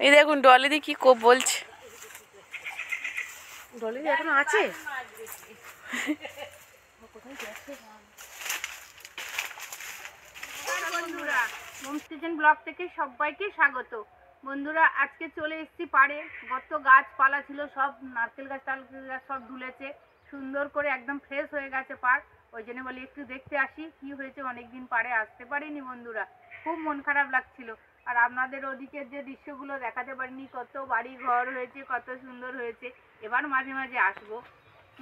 এই দেখুন ডলিদি কি বলছে। ডলিদি এখনো আছে? বন্ধুরা, হোমস কিচেন ব্লগ থেকে সবাইকে স্বাগত। বন্ধুরা, আজকে চলে এসেছি পাড়ে। কত গাছপালা ছিল, সব নারকেল গাছ টারকেল গাছ সব ধুলেছে, সুন্দর করে একদম ফ্রেশ হয়ে গেছে পাড়। ওই জন্য বলি একটু দেখতে আসি কি হয়েছে। অনেকদিন পাড়ে আসতে পারিনি বন্ধুরা, খুব মন খারাপ লাগছিল। আর আপনাদের ওদিকের যে দৃশ্যগুলো দেখাতে পারিনি, কত বাড়ি ঘর হয়েছে, কত সুন্দর হয়েছে। এবার মাঝে মাঝে আসবো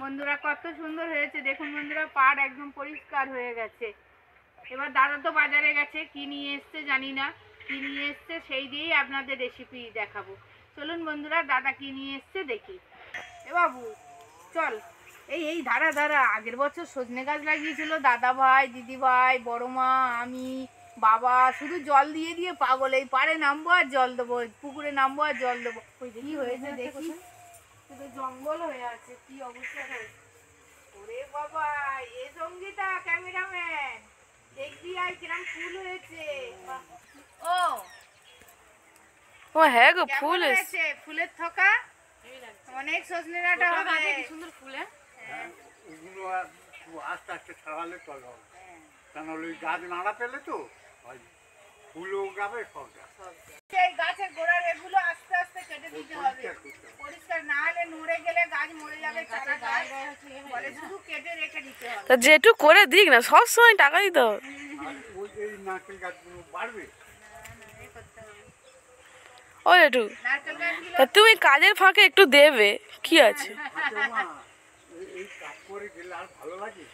বন্ধুরা। কত সুন্দর হয়েছে দেখুন বন্ধুরা, পাড় একদম পরিষ্কার হয়ে গেছে। এবার দাদা তো বাজারে গেছে, কি নিয়ে এসছে জানি না, কি নিয়ে এসছে সেই দিয়েই আপনাদের রেসিপি দেখাবো। চলুন বন্ধুরা, দাদা কি নিয়ে এসছে দেখি। এ বাবু চল, এই এই ধারা ধারা আগের বছর সজনে গাছ লাগিয়েছিল দাদা ভাই, দিদি ভাই, বড় মা, আমি, বাবা, শুধু জল দিয়ে দিয়ে পাগল। এই পাড়ে নামবো আর জল দেবো, পুকুরে নামবো আর জল দেবো। কি হয়েছে দেখি, শুধু জঙ্গল হয়ে আছে, কি অবস্থা হয়েছে। ওরে বাবা, এ সঙ্গীতা ক্যামেরাম্যান, দেখবি আর কিরম ফুল হয়েছে। ও ও হ্যাঁ গো, ফুল হয়েছে, ফুলের থোকা। অনেক সজনে ডাঁটা হবে, কি সুন্দর ফুল। ওগুলো আস্তে আস্তে ছাড়ালে চল হবে, কারণ ওই গাছ নাড়া পেলে তো ফুলও গাবে সব সেই গাছের গোড়ার এগুলো আস্তে আস্তে কেটে দিতে হবে, পরিষ্কার না হলে নড়ে গেলে গাছ মরে যাবে। চারা গাছ বলে শুধু কেটে রেখে দিতে হবে। তা যেটু করে দিক না, সব সময় টাকা দিতে হবে। ওই এই নারকেল গাছগুলো বাড়বে। ও একটু তা তুমি কাজের ফাঁকে একটু দেবে, কি আছে। এই কাজ করে গেলে আর ভালো লাগে।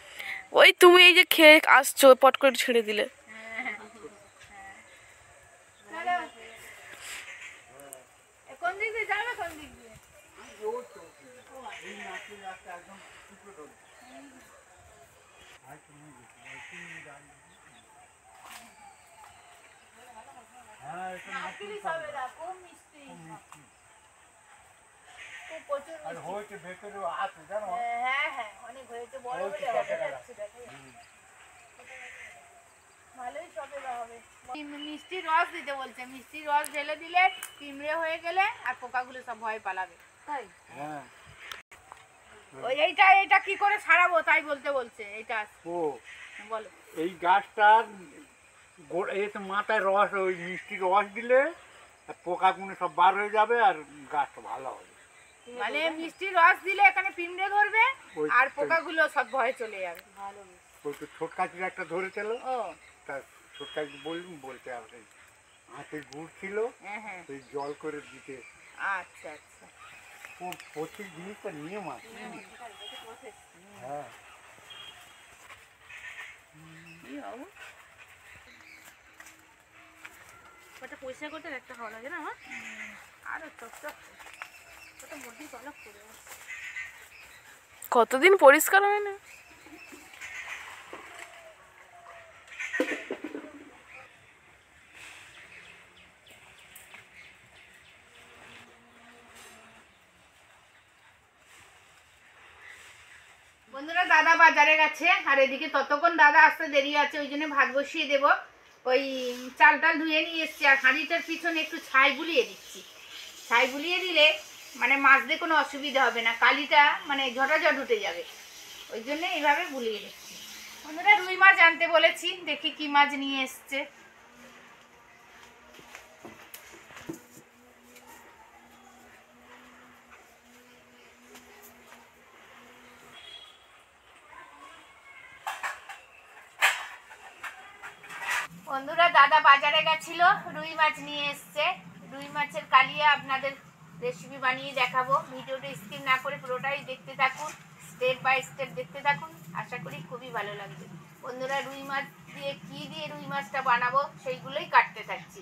ওই তুমি এই যে খেয়ে আসছো, পট করে ছেড়ে দিলে। কোন দিক দিয়ে যাবে, কোন দিক দিয়ে? এই নারকেল গাছটা একদম টুকরো খুব মিষ্টি, খুব প্রচুর আর হয়েছে ভেতরেও আছে জানো। হ্যাঁ হ্যাঁ, অনেক হয়েছে, বড় হয়ে যাচ্ছে। ভালোই সবেদা হবে। মিষ্টির রস দিতে বলছে, মিষ্টির রস ঢেলে দিলে পিঁমড়ে হয়ে গেলে আর পোকাগুলো সব ভয় পালাবে। তাই হ্যাঁ, ওই এইটা এটা কি করে ছাড়াবো তাই বলতে বলছে। এইটা ও বলো। এই গাছটার এই তো মাথায় রস, ওই মিষ্টি রস দিলে পোকাগুলো সব বার হয়ে যাবে আর গাছটা ভালো হবে। মানে মিষ্টির রস দিলে এখানে পিঁমড়ে ধরবে আর পোকাগুলো সব ভয়ে চলে যাবে। ভালো, ওই তো ছোট কাঠির একটা ধরেছিল, ও তা ছোট কাঠি বলতে হবে হাতে গুড় ছিল, ওই জল করে দিতে। আচ্ছা আচ্ছা, ও প্রত্যেক জিনিসটা নিয়ম আছে। হ্যাঁ, ওটা পরিষ্কার করতে একটা ভালো লাগে না আমার। আরো চকচক ওটা মোটি পালক করে কতদিন পরিষ্কার হয় না। বন্ধুরা, দাদা বাজারে গেছে আর এদিকে ততক্ষণ দাদা আসতে দেরি আছে, ওই জন্য ভাত বসিয়ে দেবো। ওই চাল টাল ধুয়ে নিয়ে এসছি আর হাঁড়িটার পিছনে একটু ছাই বুলিয়ে দিচ্ছি। ছাই বুলিয়ে দিলে মানে মাছতে কোনো অসুবিধা হবে না, কালিটা মানে ঝটাঝট উঠে যাবে, ওই জন্য এইভাবে বুলিয়ে দিচ্ছি। বন্ধুরা, রুই মাছ আনতে বলেছি, দেখি কি মাছ নিয়ে এসছে। বন্ধুরা, দাদা বাজারে গেছিল, রুই মাছ নিয়ে এসছে। রুই মাছের কালিয়া আপনাদের রেসিপি বানিয়ে দেখাবো। ভিডিওটা স্কিপ না করে পুরোটাই দেখতে থাকুন, স্টেপ বাই স্টেপ দেখতে থাকুন, আশা করি খুবই ভালো লাগবে। বন্ধুরা, রুই মাছ দিয়ে কি দিয়ে রুই মাছটা বানাবো সেইগুলোই কাটতে থাকছি।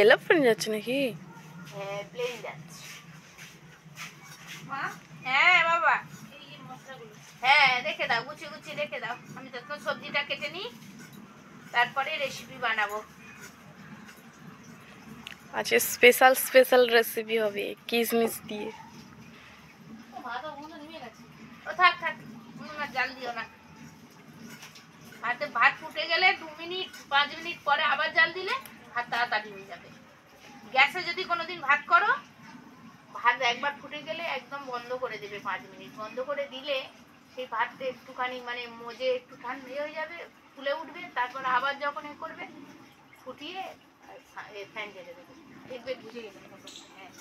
এলোপ্লেন যাচ্ছে নাকি? হ্যাঁ, প্লেন যাচ্ছে। মা, হ্যাঁ বাবা, এই মশলাগুলো হ্যাঁ রেখে দাও, গুছিয়ে গুছিয়ে রেখে দাও। আমি তো সবজিটা কেটে নিই, তারপরে রেসিপি বানাবো। আচ্ছা, স্পেশাল স্পেশাল রেসিপি হবে কিশমিশ দিয়ে। ও থাক থাক, জাল দিও না, ভাত ফুটে গেলে 2 মিনিট 5 মিনিট পরে আবার জাল দিলে ভাত তাড়াতাড়ি হয়ে যাবে। গ্যাসে যদি কোনোদিন ভাত করো, ভাত একবার ফুটে গেলে একদম বন্ধ করে দেবে, 5 মিনিট বন্ধ করে দিলে সেই ভাতটা একটুখানি মানে মজে একটু ঠান্ডা হয়ে যাবে, ফুলে উঠবে। তারপর আবার যখন এ করবে ফুটিয়ে ফ্যান ঝেড়ে দেবে, দেখবে বুঝে গেলে। হ্যাঁ,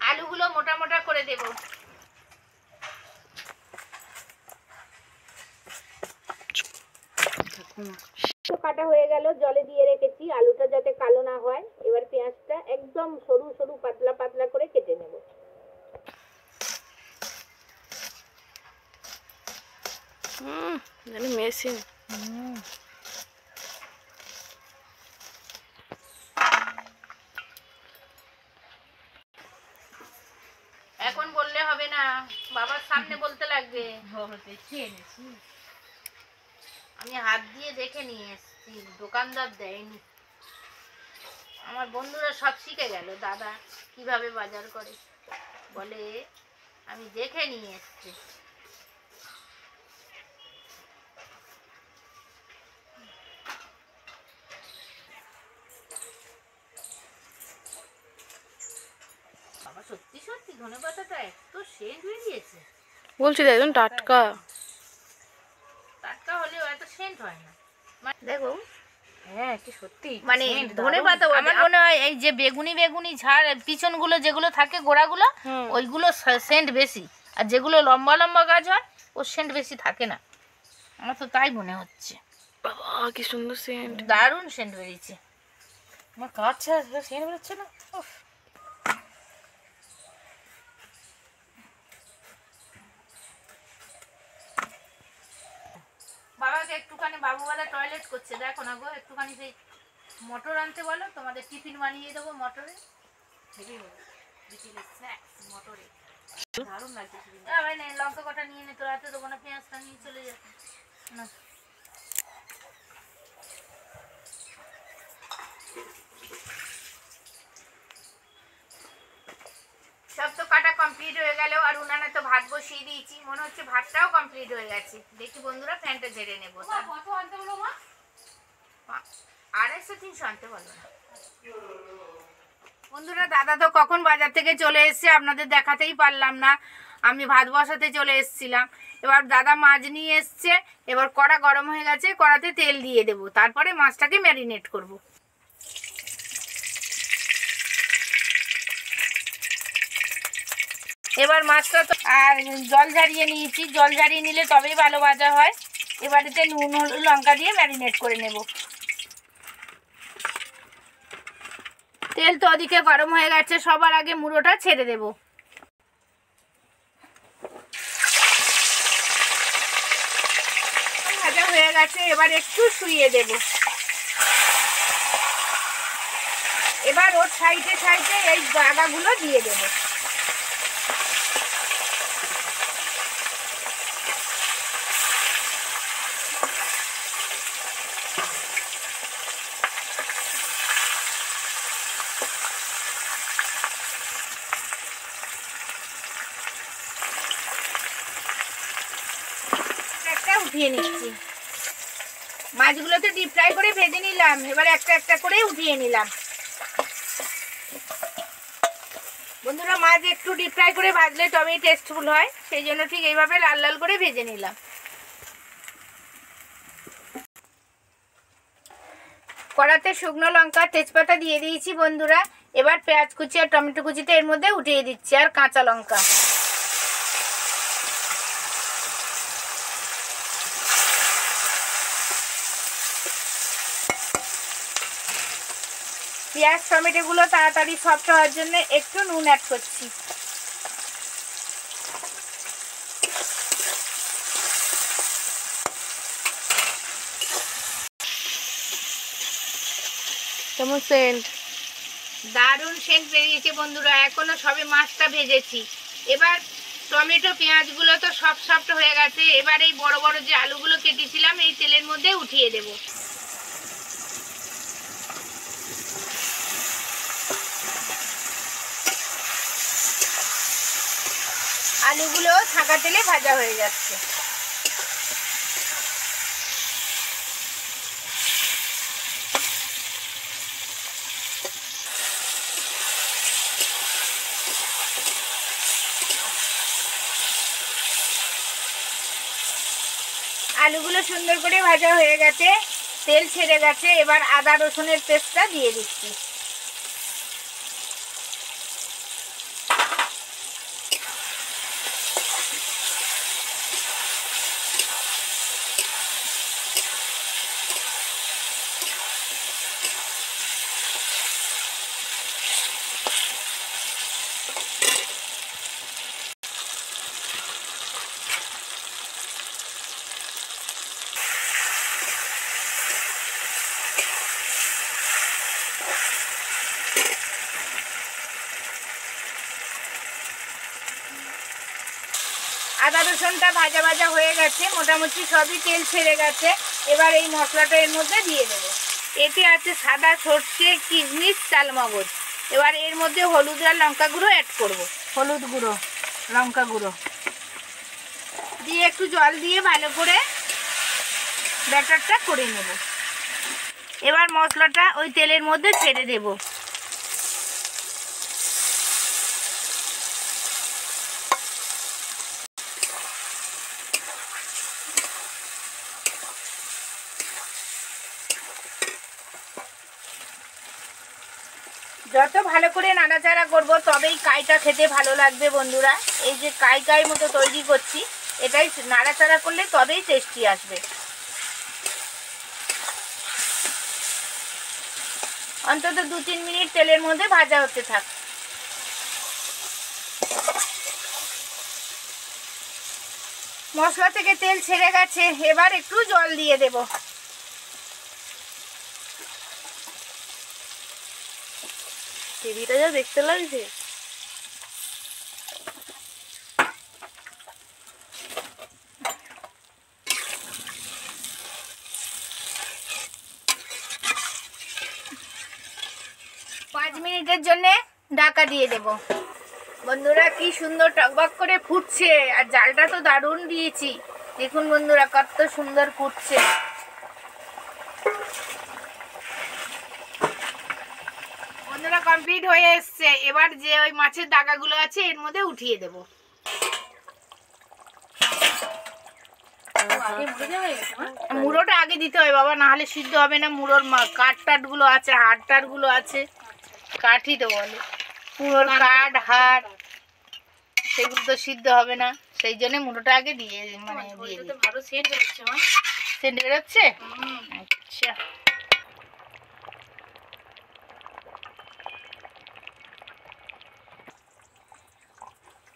আলুগুলো মোটা মোটা করে দেব। কাটা হয়ে গেল, জলে দিয়ে রেখেছি আলুটা যাতে কালো না হয়। এবার পেঁয়াজটা একদম সরু সরু পাতলা পাতলা করে কেটে নেব। মেশিন এখন বললে হবে না, বাবার সামনে বলতে লাগবে। আমি হাত দিয়ে দেখে নিয়ে এসেছি, দোকানদার দেয়নি। আমার বন্ধুরা সব শিখে গেল দাদা কিভাবে বাজার করে, বলে আমি দেখে নিয়ে এসেছি। বাবা সত্যি সত্যি ধনেপাতাটা এত সেন্ট হয়ে গিয়েছে, বলছি তো একদম টাটকা। টাটকা হলেও এত সেন্ট হয় না। দেখো হ্যাঁ কি সত্যি মানে ধনেপাতা আমার মনে হয় এই যে বেগুনি বেগুনি ঝাড় পিছনগুলো যেগুলো থাকে গোড়াগুলো, ওইগুলো সেন্ট বেশি, আর যেগুলো লম্বা লম্বা গাছ হয় ওর সেন্ট বেশি থাকে না। আমার তো তাই মনে হচ্ছে। বাবা কি সুন্দর সেন্ট, দারুণ সেন্ট বেরিয়েছে। আমার কাজ ছাড়া সেন বেরোচ্ছে না। উফ। বাবাকে একটুখানি বাবুবেলা টয়লেট করছে, দেখো না গো, একটুখানি সেই মটর আনতে বলো, তোমাদের টিফিন বানিয়ে দেবো মটরে। মটরে দারুণ লাগছে। লঙ্কা কটা নিয়ে নে, তোর হাতে দেবো না, পেঁয়াজটা নিয়ে চলে যাচ্ছে না। সব তো কাটা কমপ্লিট হয়ে গেল, আর উনানে তো ভাত বসিয়ে দিয়েছি, মনে হচ্ছে ভাতটাও কমপ্লিট হয়ে গেছে। দেখি বন্ধুরা ফ্যানটা ঝেড়ে নেবো। 250-300 আনতে বলো না বন্ধুরা। দাদা তো কখন বাজার থেকে চলে এসছে, আপনাদের দেখাতেই পারলাম না। আমি ভাত বসাতে চলে এসছিলাম। এবার দাদা মাছ নিয়ে এসছে, এবার কড়া গরম হয়ে গেছে, কড়াতে তেল দিয়ে দেবো, তারপরে মাছটাকে ম্যারিনেট করব। এবার মাছটা তো আর জল ঝারিয়ে নিয়েছি, জল ঝারিয়ে নিলে তবেই ভালো ভাজা হয়। এবারেতে নুন হলুদ লঙ্কা দিয়ে ম্যারিনেট করে নেব। তেল তো ওদিকে গরম হয়ে গেছে, সবার আগে মুড়োটা ছেড়ে দেব। ভাজা হয়ে গেছে, এবার একটু শুইয়ে দেব। এবার ওর সাইডে সাইডে এই জায়গাগুলো দিয়ে দেব। উঠিয়ে নিচ্ছি, মাছগুলোতে ডিপ ফ্রাই করে ভেজে নিলাম, এবার একটা একটা করে উঠিয়ে নিলাম। বন্ধুরা মাছ একটু ডিপ ফ্রাই করে ভাজলে তবেই টেস্টফুল হয়, সেই জন্য ঠিক এইভাবে লাল লাল করে ভেজে নিলাম। কড়াতে শুকনো লঙ্কা তেজপাতা দিয়ে দিয়েছি বন্ধুরা। এবার পেঁয়াজ কুচি আর টমেটো কুচিতে এর মধ্যে উঠিয়ে দিচ্ছি, আর কাঁচা লঙ্কা। পেঁয়াজ টমেটোগুলো তাড়াতাড়ি সফট হওয়ার জন্য একটু নুন অ্যাড করছি। কেমন সেন্ট? দারুণ সেন্ট বেরিয়েছে বন্ধুরা। এখনো সবে মাছটা ভেজেছি। এবার টমেটো পেঁয়াজগুলো তো সব সফট হয়ে গেছে, এবার এই বড় বড় যে আলুগুলো কেটেছিলাম এই তেলের মধ্যে উঠিয়ে দেব। আলুগুলো ছাঁকা তেলে ভাজা হয়ে যাচ্ছে। আলুগুলো সুন্দর করে ভাজা হয়ে গেছে, তেল ছেড়ে গেছে। এবার আদা রসুনের পেস্টটা দিয়ে দিচ্ছি। আদা রসুনটা ভাজা ভাজা হয়ে গেছে, মোটামুটি সবই তেল ছেড়ে গেছে। এবার এই মশলাটা এর মধ্যে দিয়ে দেবো। এতে আছে সাদা সর্ষে, কিশমিশ, চালমগজ। এবার এর মধ্যে হলুদ আর লঙ্কা গুঁড়ো অ্যাড করব। হলুদ গুঁড়ো, লঙ্কা গুঁড়ো দিয়ে একটু জল দিয়ে ভালো করে ব্যাটারটা করে নেব। এবার মশলাটা ওই তেলের মধ্যে ছেড়ে দেবো। যত ভালো করে নাড়াচাড়া করব তবেই কাইটা খেতে ভালো লাগবে বন্ধুরা। এই যে কাই মতো তৈরি করছি, এটাই নাড়াচাড়া করলে তবেই টেস্টি আসবে। অন্তত 2-3 মিনিট তেলের মধ্যে ভাজা হতে থাক। মশলা থেকে তেল ছেড়ে গেছে, এবার একটু জল দিয়ে দেব। টিভিটা যা দেখতে লাগছে। পাঁচ মিনিটের জন্য ঢাকা দিয়ে দেব। বন্ধুরা কি সুন্দর টকবক করে ফুটছে, আর জালটা তো দারুণ দিয়েছি। দেখুন বন্ধুরা কত সুন্দর ফুটছে। বন্ধুরা কমপ্লিট হয়ে এসছে। এবার যে ওই মাছের দাগাগুলো আছে এর মধ্যে উঠিয়ে দেব। মুড়োটা আগে দিতে হয় বাবা, না হলে সিদ্ধ হবে না। মুড়োর কাঠ গুলো আছে, হাড় গুলো আছে, কাঠই তো বলে মুড়োর কাঠ হাড়, সেগুলো তো সিদ্ধ হবে না। সেই জন্য মুড়োটা আগে দিয়ে ভালো সেট হচ্ছে মা। সেন্ট বেরোচ্ছে। আচ্ছা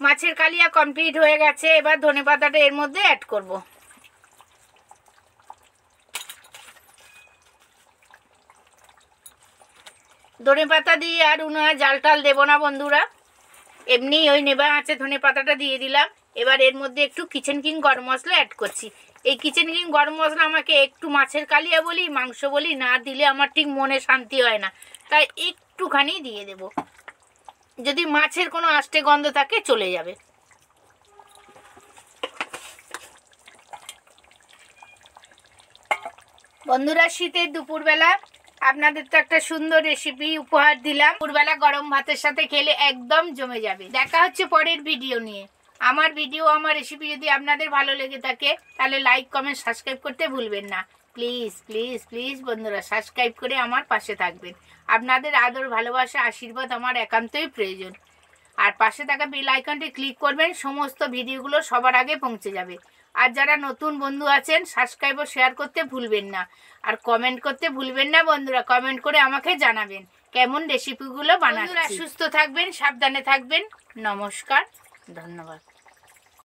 মাছের কালিয়া কমপ্লিট হয়ে গেছে। এবার ধনেপাতাটা এর মধ্যে অ্যাড করব। ধনেপাতা দিয়ে আর উনার জাল টাল দেবো না বন্ধুরা, এমনি ওই নেবা আছে ধনেপাতাটা দিয়ে দিলাম। এবার এর মধ্যে একটু কিচেন কিং গরম মশলা অ্যাড করছি। এই কিচেন কিং গরম মশলা আমাকে একটু মাছের কালিয়া বলি মাংস বলি না দিলে আমার ঠিক মনে শান্তি হয় না, তাই একটুখানি দিয়ে দেব। যদি মাছের কোনো আষ্টে গন্ধ থাকে চলে যাবে। বন্ধুরা শীতের দুপুরবেলা আপনাদের তো একটা সুন্দর রেসিপি উপহার দিলাম। দুপুরবেলা গরম ভাতের সাথে খেলে একদম জমে যাবে। দেখা হচ্ছে পরের ভিডিও নিয়ে। আমার ভিডিও আমার রেসিপি যদি আপনাদের ভালো লেগে থাকে তাহলে লাইক কমেন্ট সাবস্ক্রাইব করতে ভুলবেন না। প্লিজ প্লিজ প্লিজ বন্ধুরা সাবস্ক্রাইব করে আমার পাশে থাকবেন। আপনাদের আদর ভালোবাসা আশীর্বাদ আমার একান্তই প্রয়োজন। আর পাশে থাকা বেল আইকনটি ক্লিক করবেন, সমস্ত ভিডিওগুলো সবার আগে পৌঁছে যাবে। আর যারা নতুন বন্ধু আছেন সাবস্ক্রাইব ও শেয়ার করতে ভুলবেন না, আর কমেন্ট করতে ভুলবেন না বন্ধুরা। কমেন্ট করে আমাকে জানাবেন কেমন রেসিপিগুলো বানাচ্ছি। সুস্থ থাকবেন, সাবধানে থাকবেন। নমস্কার, ধন্যবাদ।